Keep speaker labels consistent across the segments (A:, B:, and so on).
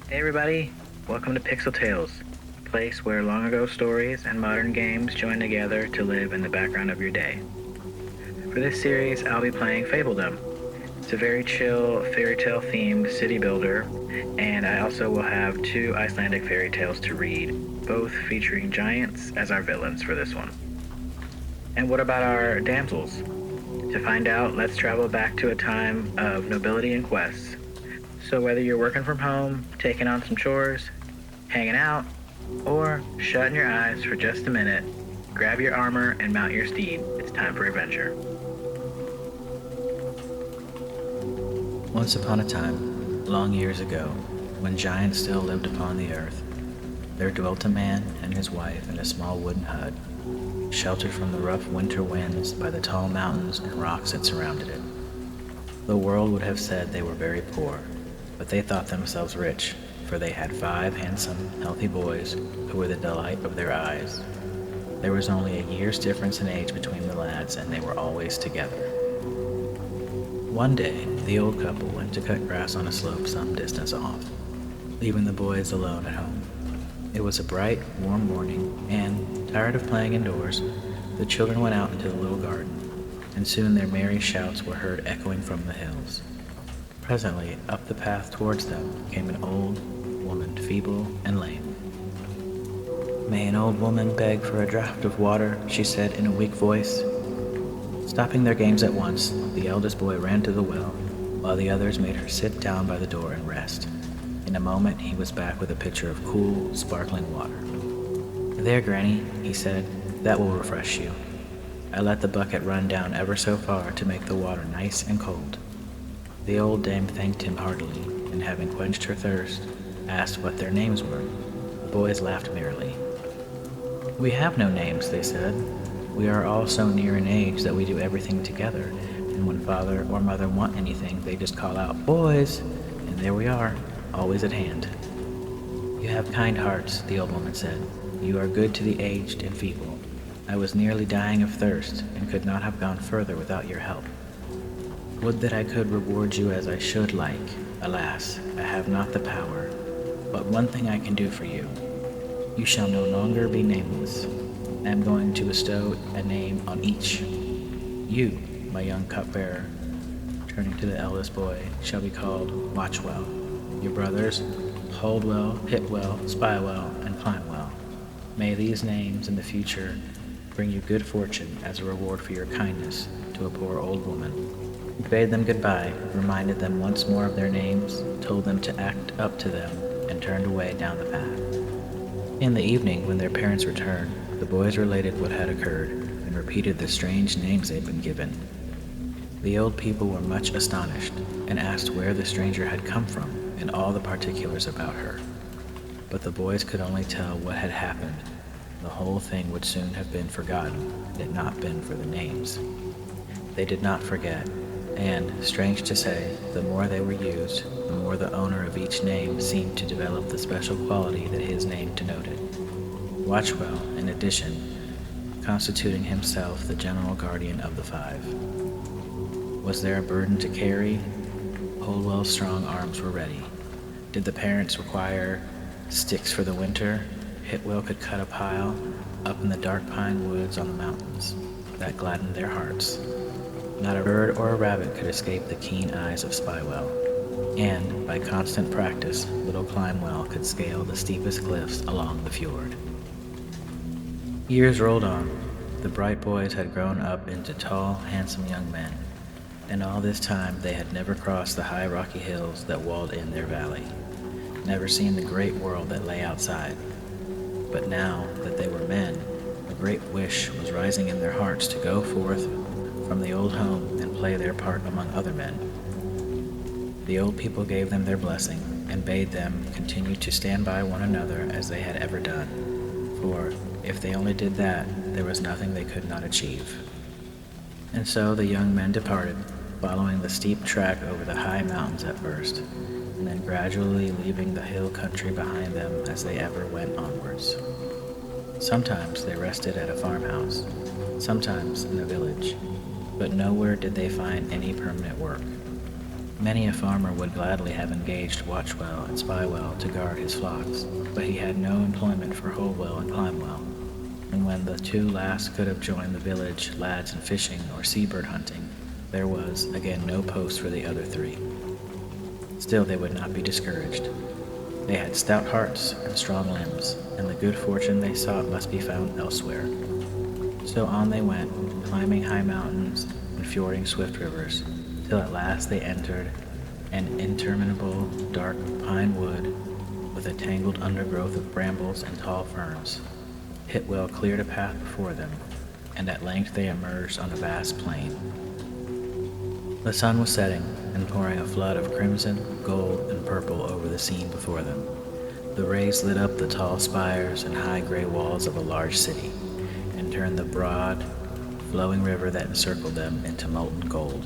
A: Hey everybody, welcome to Pixel Tales, a place where long ago stories and modern games join together to live in the background of your day. For this series, I'll be playing FABLEDOM. It's a very chill, fairy tale themed city builder, and I also will have two Icelandic fairy tales to read, both featuring giants as our villains for this one. And what about our damsels? To find out, let's travel back to a time of nobility and quests. So whether you're working from home, taking on some chores, hanging out, or shutting your eyes for just a minute, grab your armor and mount your steed. It's time for adventure.
B: Once upon a time, long years ago, when giants still lived upon the earth, there dwelt a man and his wife in a small wooden hut, sheltered from the rough winter winds by the tall mountains and rocks that surrounded it. The world would have said they were very poor, but they thought themselves rich, for they had 5 handsome, healthy boys who were the delight of their eyes. There was only a year's difference in age between the lads, and they were always together. One day, the old couple went to cut grass on a slope some distance off, leaving the boys alone at home. It was a bright, warm morning, and, tired of playing indoors, the children went out into the little garden, and soon their merry shouts were heard echoing from the hills. Presently, up the path towards them came an old woman, feeble and lame. "May an old woman beg for a draught of water?" she said in a weak voice. Stopping their games at once, the eldest boy ran to the well, while the others made her sit down by the door and rest. In a moment, he was back with a pitcher of cool, sparkling water. "There, Granny," he said, "that will refresh you." I let the bucket run down ever so far to make the water nice and cold. The old dame thanked him heartily, and having quenched her thirst, asked what their names were. The boys laughed merrily. "We have no names," they said. "We are all so near in age that we do everything together, and when father or mother want anything, they just call out, 'Boys!' and there we are, always at hand." "You have kind hearts," the old woman said. "You are good to the aged and feeble. I was nearly dying of thirst, and could not have gone further without your help. Would that I could reward you as I should like. Alas, I have not the power. But one thing I can do for you. You shall no longer be nameless. I am going to bestow a name on each. You, my young cupbearer," turning to the eldest boy, "shall be called Watchwell. Your brothers, Holdwell, Hitwell, Spywell, and Climbwell. May these names in the future bring you good fortune as a reward for your kindness to a poor old woman." He bade them goodbye, reminded them once more of their names, told them to act up to them, and turned away down the path. In the evening, when their parents returned, the boys related what had occurred, and repeated the strange names they'd been given. The old people were much astonished, and asked where the stranger had come from, and all the particulars about her. But the boys could only tell what had happened. The whole thing would soon have been forgotten, had it not been for the names. They did not forget, and, strange to say, the more they were used, the more the owner of each name seemed to develop the special quality that his name denoted. Watchwell, in addition, constituting himself the general guardian of the 5. Was there a burden to carry? Holdwell's strong arms were ready. Did the parents require sticks for the winter? Hitwell could cut a pile up in the dark pine woods on the mountains. That gladdened their hearts. Not a bird or a rabbit could escape the keen eyes of Spywell, and, by constant practice, little Climbwell could scale the steepest cliffs along the fjord. Years rolled on. The bright boys had grown up into tall, handsome young men, and all this time they had never crossed the high rocky hills that walled in their valley, never seen the great world that lay outside. But now that they were men, a great wish was rising in their hearts to go forth from the old home and play their part among other men. The old people gave them their blessing, and bade them continue to stand by one another as they had ever done, for if they only did that, there was nothing they could not achieve. And so the young men departed, following the steep track over the high mountains at first, and then gradually leaving the hill country behind them as they ever went onwards. Sometimes they rested at a farmhouse, sometimes in a village, but nowhere did they find any permanent work. Many a farmer would gladly have engaged Watchwell and Spywell to guard his flocks, but he had no employment for Holwell and Climwell, and when the two last could have joined the village lads in fishing or seabird hunting, there was, again, no post for the other three. Still they would not be discouraged. They had stout hearts and strong limbs, and the good fortune they sought must be found elsewhere. So on they went, climbing high mountains and fording swift rivers, till at last they entered an interminable dark pine wood with a tangled undergrowth of brambles and tall ferns. Hitwell cleared a path before them, and at length they emerged on a vast plain. The sun was setting and pouring a flood of crimson, gold, and purple over the scene before them. The rays lit up the tall spires and high gray walls of a large city, and turned the broad, flowing river that encircled them into molten gold.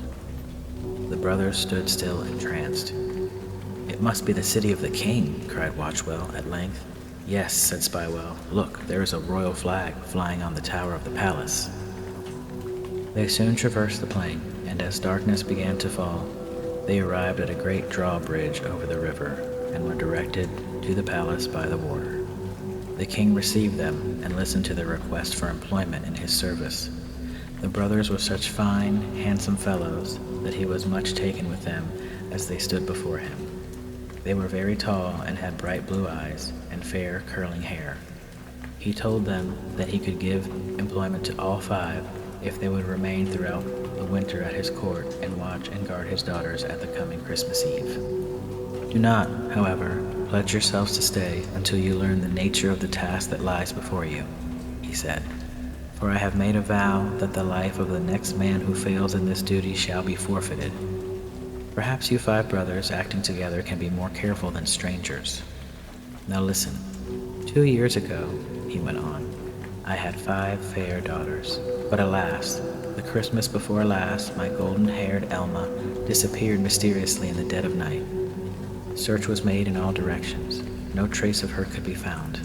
B: The brothers stood still, entranced. "It must be the city of the king," cried Watchwell at length. "Yes," said Spywell. "Look, there is a royal flag flying on the tower of the palace." They soon traversed the plain, and as darkness began to fall, they arrived at a great drawbridge over the river, and were directed to the palace by the warder. The king received them, and listened to their request for employment in his service. The brothers were such fine, handsome fellows that he was much taken with them as they stood before him. They were very tall and had bright blue eyes and fair curling hair. He told them that he could give employment to all five if they would remain throughout the winter at his court and watch and guard his daughters at the coming Christmas Eve. "Do not, however, pledge yourselves to stay until you learn the nature of the task that lies before you," he said. "For I have made a vow that the life of the next man who fails in this duty shall be forfeited. Perhaps you five brothers acting together can be more careful than strangers. Now listen. 2 years ago," he went on, "I had 5 fair daughters. But alas, the Christmas before last, my golden-haired Elma disappeared mysteriously in the dead of night. Search was made in all directions. No trace of her could be found.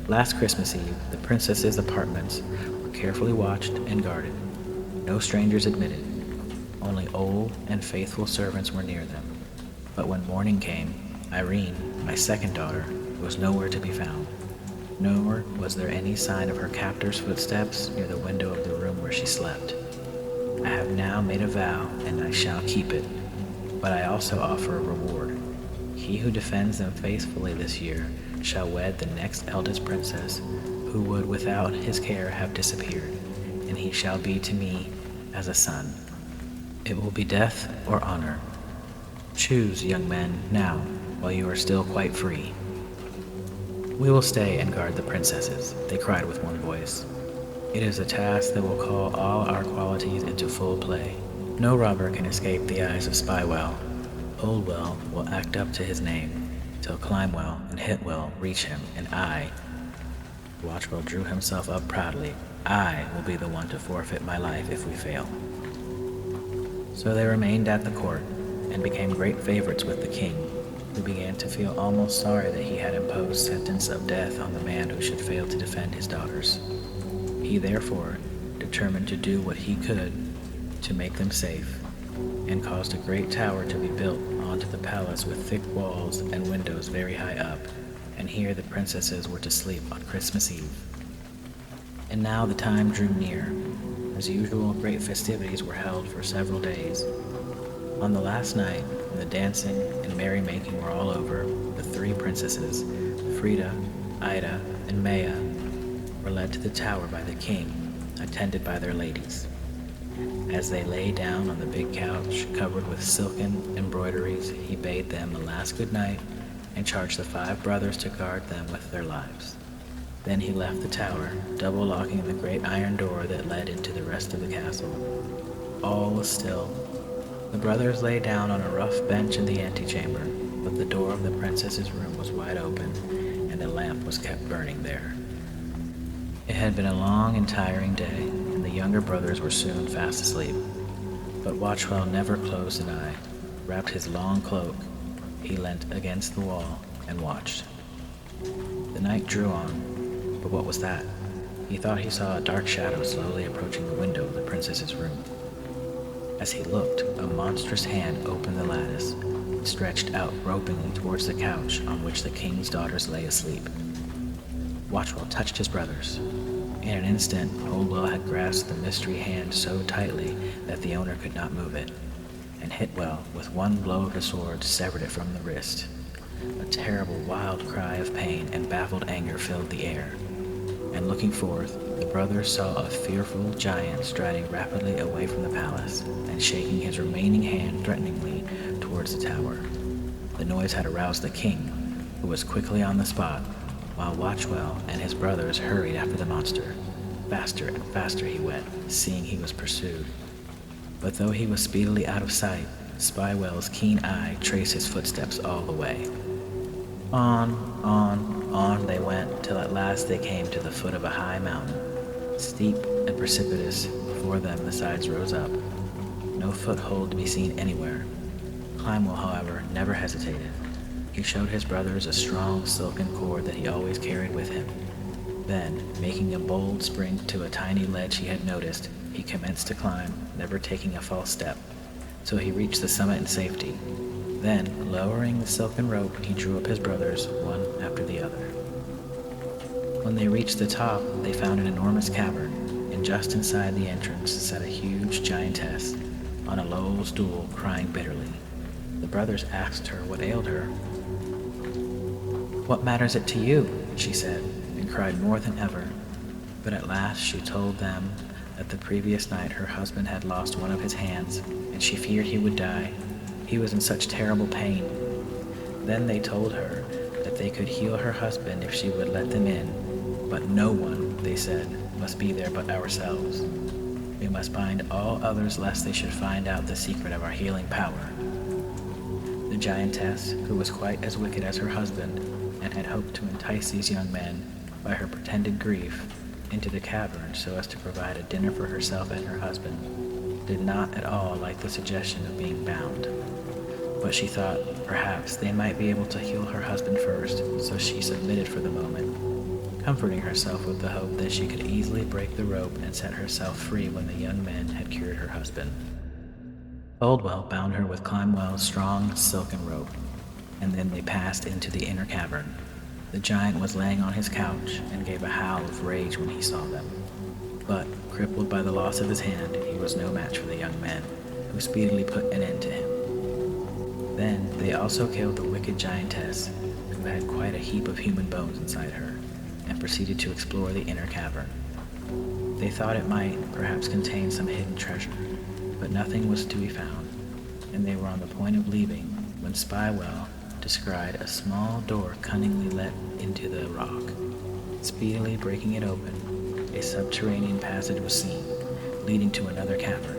B: Last Christmas Eve, the princess's apartments were carefully watched and guarded. No strangers admitted. Only old and faithful servants were near them. But when morning came, Irene, my second daughter, was nowhere to be found. Nor was there any sign of her captor's footsteps near the window of the room where she slept. I have now made a vow, and I shall keep it. But I also offer a reward. He who defends them faithfully this year shall wed the next eldest princess, who would without his care have disappeared, and he shall be to me as a son. It will be death or honor. Choose, young men, now, while you are still quite free." "We will stay and guard the princesses," they cried with one voice. "It is a task that will call all our qualities into full play. No robber can escape the eyes of Spywell. Holdwell will act up to his name, till Climwell and Hitwell reach him, and I," Watchwell drew himself up proudly, "I will be the one to forfeit my life if we fail." So they remained at the court, and became great favorites with the king, who began to feel almost sorry that he had imposed sentence of death on the man who should fail to defend his daughters. He therefore determined to do what he could to make them safe, and caused a great tower to be built onto the palace with thick walls and windows very high up, and here the princesses were to sleep on Christmas Eve. And now the time drew near. As usual, great festivities were held for several days. On the last night, when the dancing and merrymaking were all over, the 3 princesses, Frida, Ida, and Maya, were led to the tower by the king, attended by their ladies. As they lay down on the big couch covered with silken embroideries, he bade them a last good night and charged the 5 brothers to guard them with their lives. Then he left the tower, double locking the great iron door that led into the rest of the castle. All was still. The brothers lay down on a rough bench in the antechamber, but the door of the princess's room was wide open, and a lamp was kept burning there. It had been a long and tiring day, and the younger brothers were soon fast asleep. But Watchwell never closed an eye. Wrapped his long cloak, he leant against the wall and watched. The night drew on, but what was that? He thought he saw a dark shadow slowly approaching the window of the princess's room. As he looked, a monstrous hand opened the lattice and stretched out gropingly towards the couch on which the king's daughters lay asleep. Watchwell touched his brothers. In an instant, Holdwell had grasped the mystery hand so tightly that the owner could not move it, and Hitwell, with one blow of his sword, severed it from the wrist. A terrible, wild cry of pain and baffled anger filled the air, and looking forth, the brothers saw a fearful giant striding rapidly away from the palace and shaking his remaining hand threateningly towards the tower. The noise had aroused the king, who was quickly on the spot, while Watchwell and his brothers hurried after the monster. Faster and faster he went, seeing he was pursued. But though he was speedily out of sight, Spywell's keen eye traced his footsteps all the way. On they went, till at last they came to the foot of a high mountain. Steep and precipitous, before them the sides rose up. No foothold to be seen anywhere. Climwell, however, never hesitated. He showed his brothers a strong silken cord that he always carried with him. Then, making a bold spring to a tiny ledge he had noticed, he commenced to climb, never taking a false step, till he reached the summit in safety. Then, lowering the silken rope, he drew up his brothers, one after the other. When they reached the top, they found an enormous cavern, and just inside the entrance sat a huge giantess, on a low stool, crying bitterly. The brothers asked her what ailed her. "What matters it to you?" she said, and cried more than ever. But at last she told them that the previous night her husband had lost one of his hands, and she feared he would die. He was in such terrible pain. Then they told her that they could heal her husband if she would let them in, but no one, they said, must be there but ourselves. We must bind all others lest they should find out the secret of our healing power. The giantess, who was quite as wicked as her husband, and had hoped to entice these young men, by her pretended grief, into the cavern so as to provide a dinner for herself and her husband, did not at all like the suggestion of being bound. But she thought perhaps they might be able to heal her husband first, so she submitted for the moment, comforting herself with the hope that she could easily break the rope and set herself free when the young men had cured her husband. Holdwell bound her with Climwell's strong silken rope, and then they passed into the inner cavern. The giant was laying on his couch and gave a howl of rage when he saw them. But, crippled by the loss of his hand, he was no match for the young men, who speedily put an end to him. Then they also killed the wicked giantess, who had quite a heap of human bones inside her, and proceeded to explore the inner cavern. They thought it might perhaps contain some hidden treasure, but nothing was to be found, and they were on the point of leaving when Spywell descried a small door cunningly let into the rock. Speedily breaking it open, a subterranean passage was seen, leading to another cavern,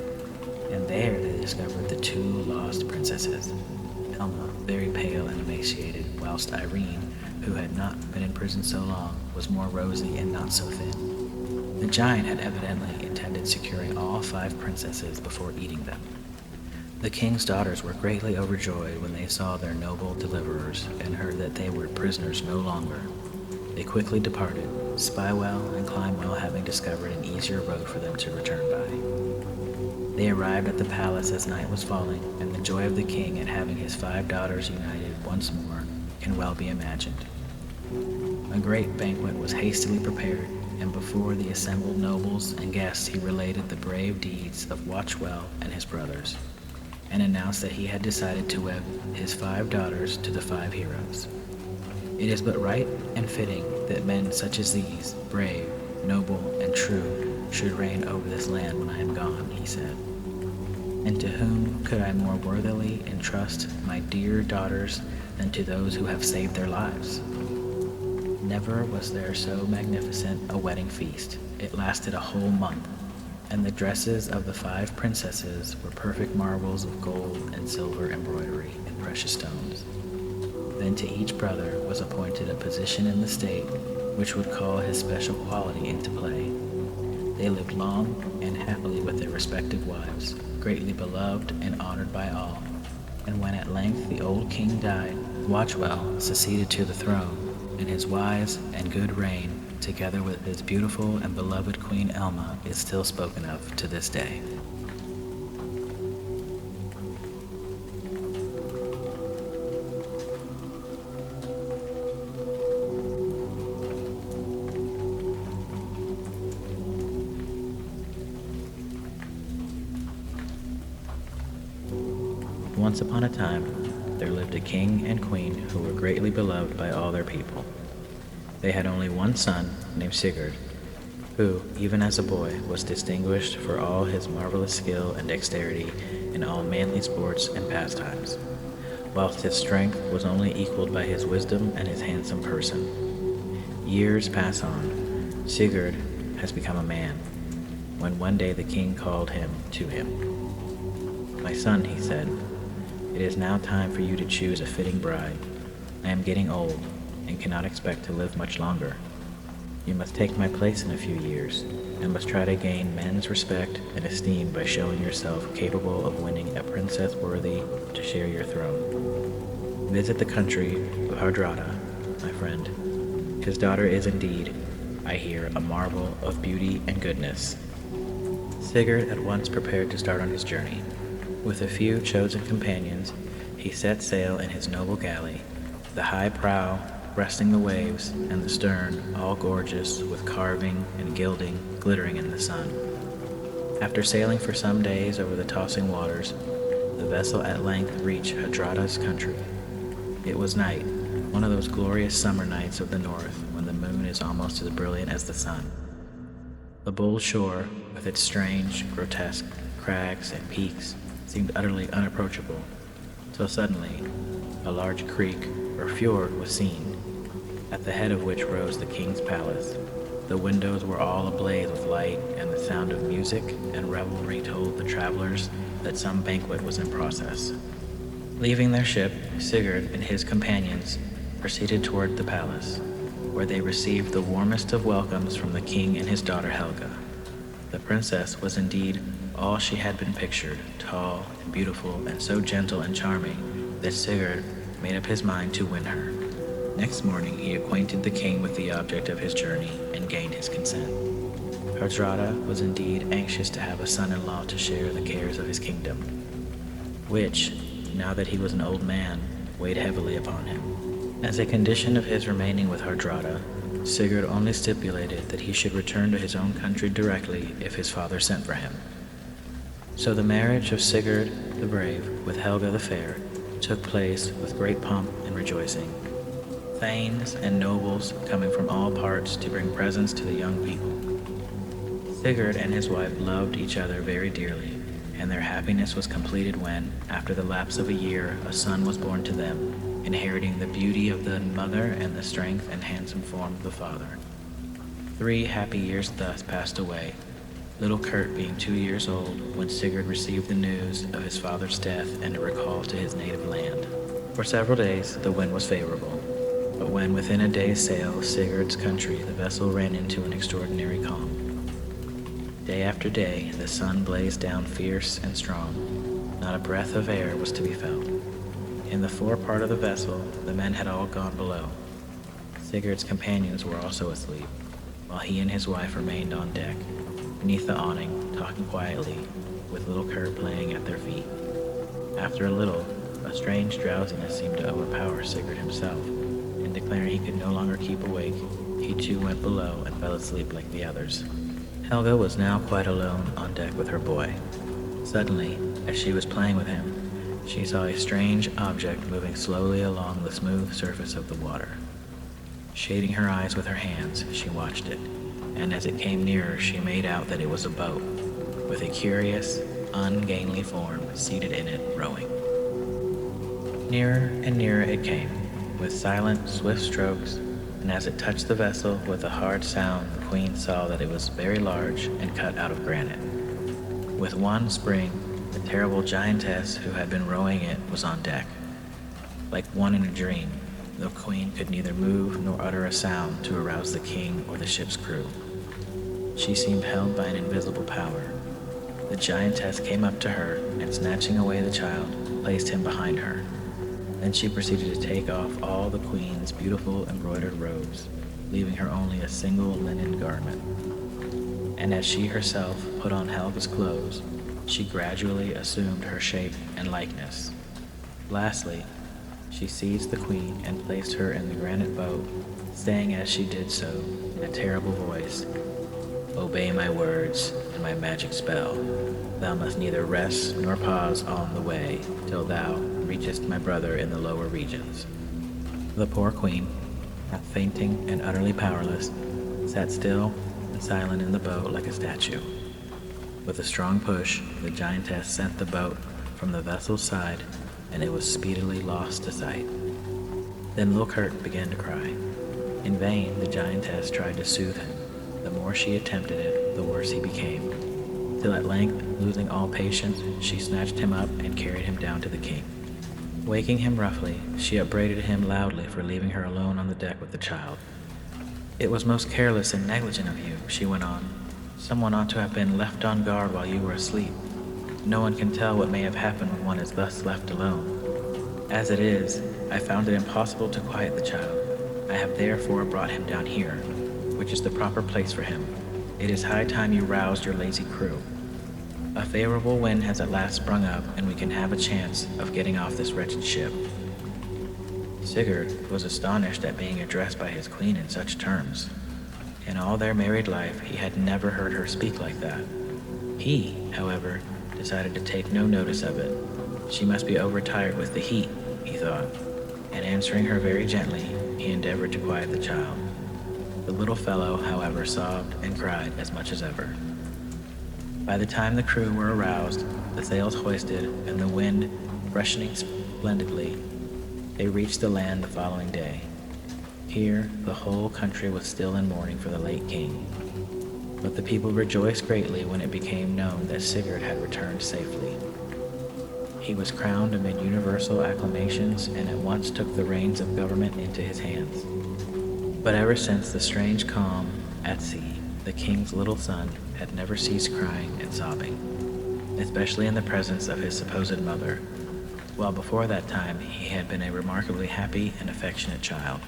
B: and there they discovered the two lost princesses. Elma, very pale and emaciated, whilst Irene, who had not been in prison so long, was more rosy and not so thin. The giant had evidently intended securing all 5 princesses before eating them. The king's daughters were greatly overjoyed when they saw their noble deliverers and heard that they were prisoners no longer. They quickly departed, Spywell and Climwell having discovered an easier road for them to return by. They arrived at the palace as night was falling, and the joy of the king at having his 5 daughters united once more can well be imagined. A great banquet was hastily prepared, and before the assembled nobles and guests he related the brave deeds of Watchwell and his brothers, and announced that he had decided to wed his 5 daughters to the 5 heroes. It is but right and fitting that men such as these, brave, noble, and true, should reign over this land when I am gone, he said. And to whom could I more worthily entrust my dear daughters than to those who have saved their lives? Never was there so magnificent a wedding feast. It lasted a whole month, and the dresses of the 5 princesses were perfect marvels of gold and silver embroidery and precious stones. Then to each brother was appointed a position in the state which would call his special quality into play. They lived long and happily with their respective wives, greatly beloved and honored by all. And when at length the old king died, Watchwell succeeded to the throne, and his wise and good reign, together with his beautiful and beloved Queen Elma, is still spoken of to this day. Once upon a time, there lived a king and queen who were greatly beloved by all their people. They had only one son named Sigurd, who, even as a boy, was distinguished for all his marvelous skill and dexterity in all manly sports and pastimes, whilst his strength was only equaled by his wisdom and his handsome person. Years pass on. Sigurd has become a man, when one day the king called him to him. "My son," he said, "it is now time for you to choose a fitting bride. I am getting old, and cannot expect to live much longer. You must take my place in a few years, and must try to gain men's respect and esteem by showing yourself capable of winning a princess worthy to share your throne. Visit the country of Hardrada, my friend. His daughter is indeed, I hear, a marvel of beauty and goodness." Sigurd at once prepared to start on his journey. With a few chosen companions, he set sail in his noble galley, the high prow breasting the waves, and the stern all gorgeous with carving and gilding glittering in the sun. After sailing for some days over the tossing waters, the vessel at length reached Hardrada's country. It was night, one of those glorious summer nights of the north when the moon is almost as brilliant as the sun. The bold shore, with its strange, grotesque crags and peaks, seemed utterly unapproachable, till suddenly a large creek or fjord was seen, at the head of which rose the king's palace. The windows were all ablaze with light, and the sound of music and revelry told the travelers that some banquet was in process. Leaving their ship, Sigurd and his companions proceeded toward the palace, where they received the warmest of welcomes from the king and his daughter Helga. The princess was indeed all she had been pictured, tall and beautiful, and so gentle and charming that Sigurd made up his mind to win her. Next morning he acquainted the king with the object of his journey and gained his consent. Hardrada was indeed anxious to have a son-in-law to share the cares of his kingdom, which, now that he was an old man, weighed heavily upon him. As a condition of his remaining with Hardrada, Sigurd only stipulated that he should return to his own country directly if his father sent for him. So the marriage of Sigurd the Brave with Helga the Fair took place with great pomp and rejoicing. Thanes and nobles coming from all parts to bring presents to the young people. Sigurd and his wife loved each other very dearly, and their happiness was completed when, after the lapse of a year, a son was born to them, inheriting the beauty of the mother and the strength and handsome form of the father. 3 happy years thus passed away, little Kurt being 2 years old when Sigurd received the news of his father's death and a recall to his native land. For several days the wind was favorable, but when within a day's sail of Sigurd's country the vessel ran into an extraordinary calm. Day after day the sun blazed down fierce and strong. Not a breath of air was to be felt. In the fore part of the vessel the men had all gone below. Sigurd's companions were also asleep, while he and his wife remained on deck, beneath the awning, talking quietly, with little Kurt playing at their feet. After a little, a strange drowsiness seemed to overpower Sigurd himself, and declaring he could no longer keep awake, he too went below and fell asleep like the others. Helga was now quite alone on deck with her boy. Suddenly, as she was playing with him, she saw a strange object moving slowly along the smooth surface of the water. Shading her eyes with her hands, she watched it, and as it came nearer she made out that it was a boat, with a curious, ungainly form seated in it, rowing. Nearer and nearer it came, with silent, swift strokes, and as it touched the vessel with a hard sound, the queen saw that it was very large and cut out of granite. With one spring, the terrible giantess who had been rowing it was on deck. Like one in a dream, the queen could neither move nor utter a sound to arouse the king or the ship's crew. She seemed held by an invisible power. The giantess came up to her and, snatching away the child, placed him behind her. Then she proceeded to take off all the queen's beautiful embroidered robes, leaving her only a single linen garment. And as she herself put on Helga's clothes, she gradually assumed her shape and likeness. Lastly, she seized the queen and placed her in the granite boat, saying as she did so, in a terrible voice, "Obey my words and my magic spell, Thou must neither rest nor pause on the way till thou reachest my brother in the lower regions." The poor queen, half fainting and utterly powerless, sat still and silent in the boat like a statue. With a strong push, the giantess sent the boat from the vessel's side, and it was speedily lost to sight. Then little Kurt began to cry. In vain the giantess tried to soothe him. The more she attempted it, the worse he became, till at length, losing all patience, she snatched him up and carried him down to the king. Waking him roughly, she upbraided him loudly for leaving her alone on the deck with the child. "It was most careless and negligent of you," she went on. "Someone ought to have been left on guard while you were asleep. No one can tell what may have happened when one is thus left alone. As it is, I found it impossible to quiet the child. I have therefore brought him down here, which is the proper place for him. It is high time you roused your lazy crew. A favorable wind has at last sprung up, and we can have a chance of getting off this wretched ship." Sigurd was astonished at being addressed by his queen in such terms. In all their married life, he had never heard her speak like that. He, however, decided to take no notice of it. She must be overtired with the heat, he thought, and answering her very gently, he endeavored to quiet the child. The little fellow, however, sobbed and cried as much as ever. By the time the crew were aroused, the sails hoisted, and the wind freshening splendidly, they reached the land the following day. Here, the whole country was still in mourning for the late king. But the people rejoiced greatly when it became known that Sigurd had returned safely. He was crowned amid universal acclamations and at once took the reins of government into his hands. But ever since the strange calm at sea, the king's little son had never ceased crying and sobbing, especially in the presence of his supposed mother, while before that time he had been a remarkably happy and affectionate child.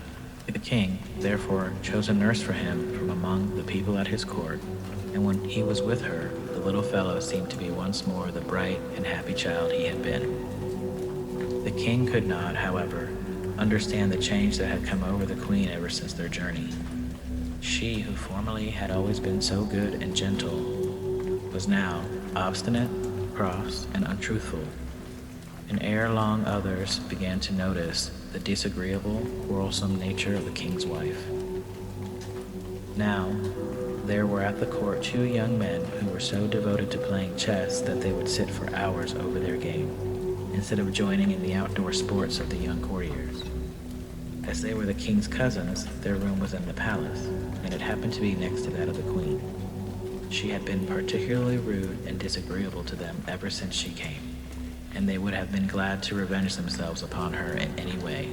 B: The king, therefore, chose a nurse for him from among the people at his court, and when he was with her, the little fellow seemed to be once more the bright and happy child he had been. The king could not, however, understand the change that had come over the queen ever since their journey. She, who formerly had always been so good and gentle, was now obstinate, cross, and untruthful, and ere long others began to notice the disagreeable, quarrelsome nature of the king's wife. Now, there were at the court 2 young men who were so devoted to playing chess that they would sit for hours over their game, instead of joining in the outdoor sports of the young courtiers. As they were the king's cousins, their room was in the palace, and it happened to be next to that of the queen. She had been particularly rude and disagreeable to them ever since she came, and they would have been glad to revenge themselves upon her in any way.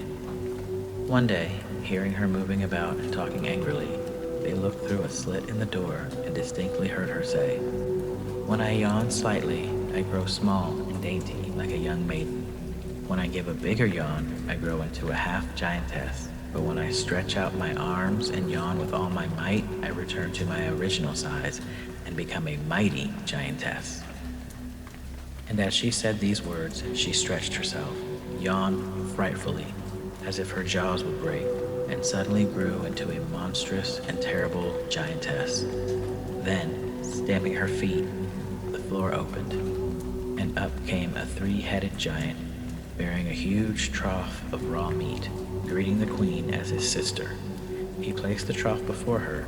B: One day, hearing her moving about and talking angrily, they looked through a slit in the door and distinctly heard her say, "When I yawn slightly, I grow small and dainty like a young maiden. When I give a bigger yawn, I grow into a half-giantess. But when I stretch out my arms and yawn with all my might, I return to my original size and become a mighty giantess." And as she said these words, she stretched herself, yawned frightfully, as if her jaws would break, and suddenly grew into a monstrous and terrible giantess. Then, stamping her feet, the floor opened, and up came a 3-headed giant, bearing a huge trough of raw meat, greeting the queen as his sister. He placed the trough before her,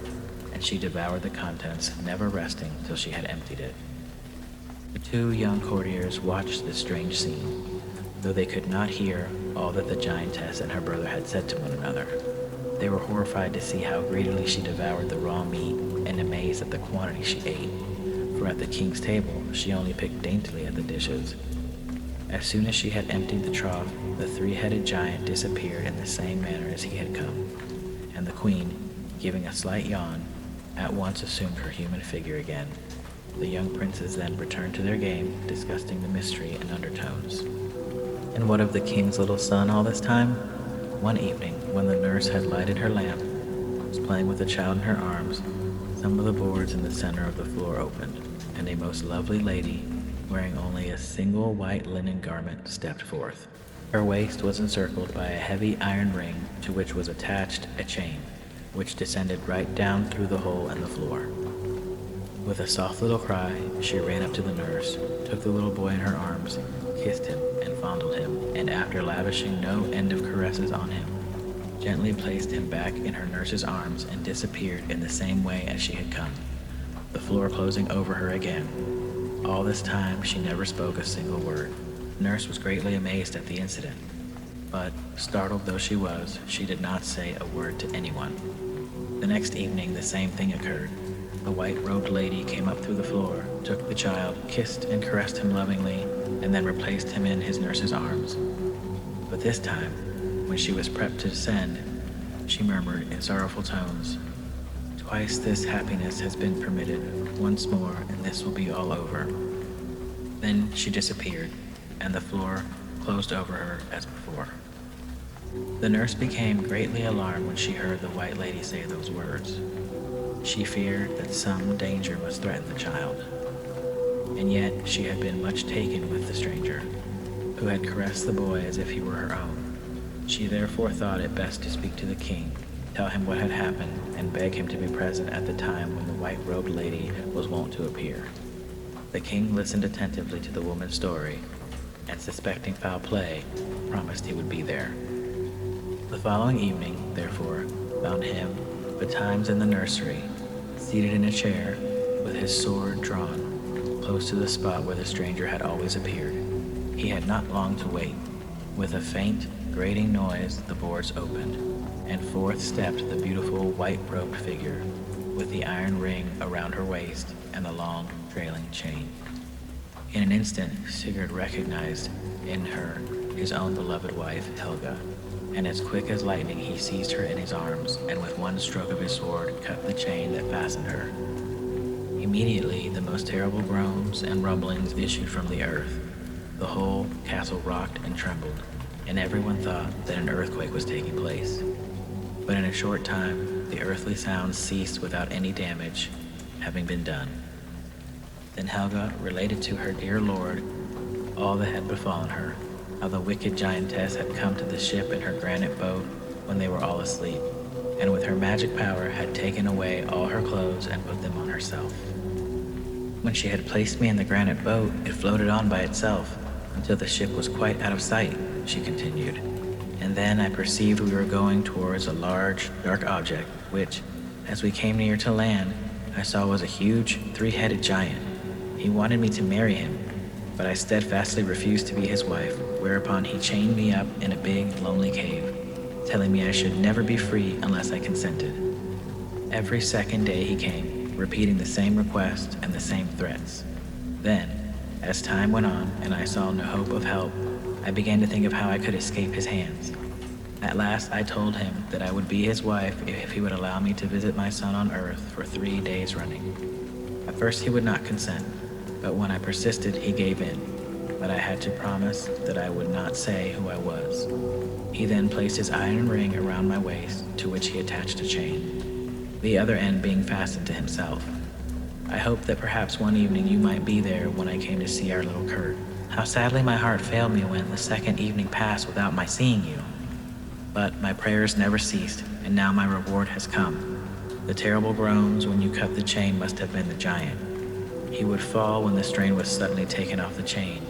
B: and she devoured the contents, never resting till she had emptied it. The 2 young courtiers watched this strange scene, though they could not hear all that the giantess and her brother had said to one another. They were horrified to see how greedily she devoured the raw meat, and amazed at the quantity she ate, for at the king's table she only picked daintily at the dishes. As soon as she had emptied the trough, the 3-headed giant disappeared in the same manner as he had come, and the queen, giving a slight yawn, at once assumed her human figure again. The young princes then returned to their game, discussing the mystery in undertones. And what of the king's little son all this time? One evening, when the nurse had lighted her lamp, was playing with the child in her arms, some of the boards in the center of the floor opened, and a most lovely lady, wearing only a single white linen garment, stepped forth. Her waist was encircled by a heavy iron ring to which was attached a chain, which descended right down through the hole in the floor. With a soft little cry, she ran up to the nurse, took the little boy in her arms, kissed him and fondled him, and after lavishing no end of caresses on him, gently placed him back in her nurse's arms and disappeared in the same way as she had come, the floor closing over her again. All this time she never spoke a single word. The nurse was greatly amazed at the incident, but, startled though she was, she did not say a word to anyone. The next evening the same thing occurred. The white-robed lady came up through the floor, took the child, kissed and caressed him lovingly, and then replaced him in his nurse's arms. But this time, when she was prepped to descend, she murmured in sorrowful tones, "Twice this happiness has been permitted, once more, and this will be all over." Then she disappeared, and the floor closed over her as before. The nurse became greatly alarmed when she heard the white lady say those words. She feared that some danger must threaten the child, and yet she had been much taken with the stranger, who had caressed the boy as if he were her own. She therefore thought it best to speak to the king, tell him what had happened, and beg him to be present at the time when the white-robed lady was wont to appear. The king listened attentively to the woman's story, and suspecting foul play, promised he would be there. The following evening, therefore, found him betimes in the nursery, seated in a chair, with his sword drawn, close to the spot where the stranger had always appeared. He had not long to wait. With a faint, grating noise, the boards opened, and forth stepped the beautiful white-robed figure, with the iron ring around her waist and the long, trailing chain. In an instant, Sigurd recognized in her his own beloved wife, Helga, and as quick as lightning he seized her in his arms, and with one stroke of his sword cut the chain that fastened her. Immediately the most terrible groans and rumblings issued from the earth. The whole castle rocked and trembled, and everyone thought that an earthquake was taking place. But in a short time the earthly sounds ceased without any damage having been done. Then Helga related to her dear lord all that had befallen her, how the wicked giantess had come to the ship in her granite boat when they were all asleep, and with her magic power had taken away all her clothes and put them on herself. When she had placed me in the granite boat, it floated on by itself until the ship was quite out of sight, she continued. And then I perceived we were going towards a large, dark object, which, as we came near to land, I saw was a huge, three-headed giant. He wanted me to marry him, but I steadfastly refused to be his wife, whereupon he chained me up in a big, lonely cave, telling me I should never be free unless I consented. Every second day he came, repeating the same request and the same threats. Then, as time went on and I saw no hope of help, I began to think of how I could escape his hands. At last I told him that I would be his wife if he would allow me to visit my son on earth for 3 days running. At first he would not consent, but when I persisted he gave in, but I had to promise that I would not say who I was. He then placed his iron ring around my waist, to which he attached a chain, the other end being fastened to himself. I hoped that perhaps one evening you might be there when I came to see our little Kurt. How sadly my heart failed me when the second evening passed without my seeing you. But my prayers never ceased, and now my reward has come. The terrible groans when you cut the chain must have been the giant. He would fall when the strain was suddenly taken off the chain,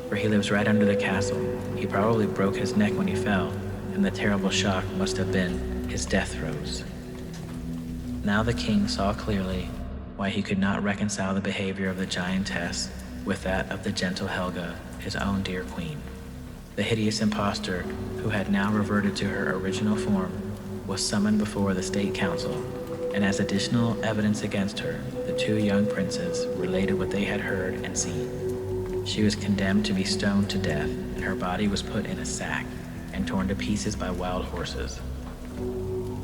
B: for he lives right under the castle. He probably broke his neck when he fell, and the terrible shock must have been his death throes. Now the king saw clearly why he could not reconcile the behavior of the giantess with that of the gentle Helga, his own dear queen. The hideous impostor, who had now reverted to her original form, was summoned before the state council, and as additional evidence against her, the 2 young princes related what they had heard and seen. She was condemned to be stoned to death, and her body was put in a sack and torn to pieces by wild horses.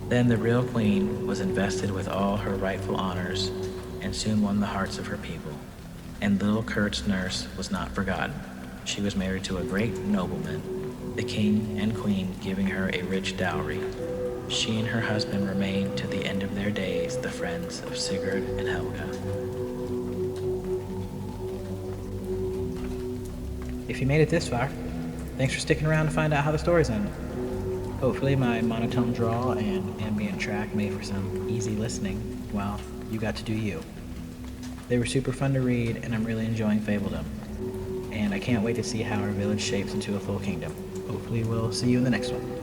B: Then the real queen was invested with all her rightful honors and soon won the hearts of her people. And little Kurt's nurse was not forgotten. She was married to a great nobleman, the king and queen giving her a rich dowry. She and her husband remained to the end of their days the friends of Sigurd and Helga.
A: If you made it this far, thanks for sticking around to find out how the story's ended. Hopefully my monotone drawl and ambient track made for some easy listening while you got to do you.
B: They were super fun to read, and I'm really enjoying Fabledom. And I can't wait to see how our village shapes into a full kingdom. Hopefully we'll see you in the next one.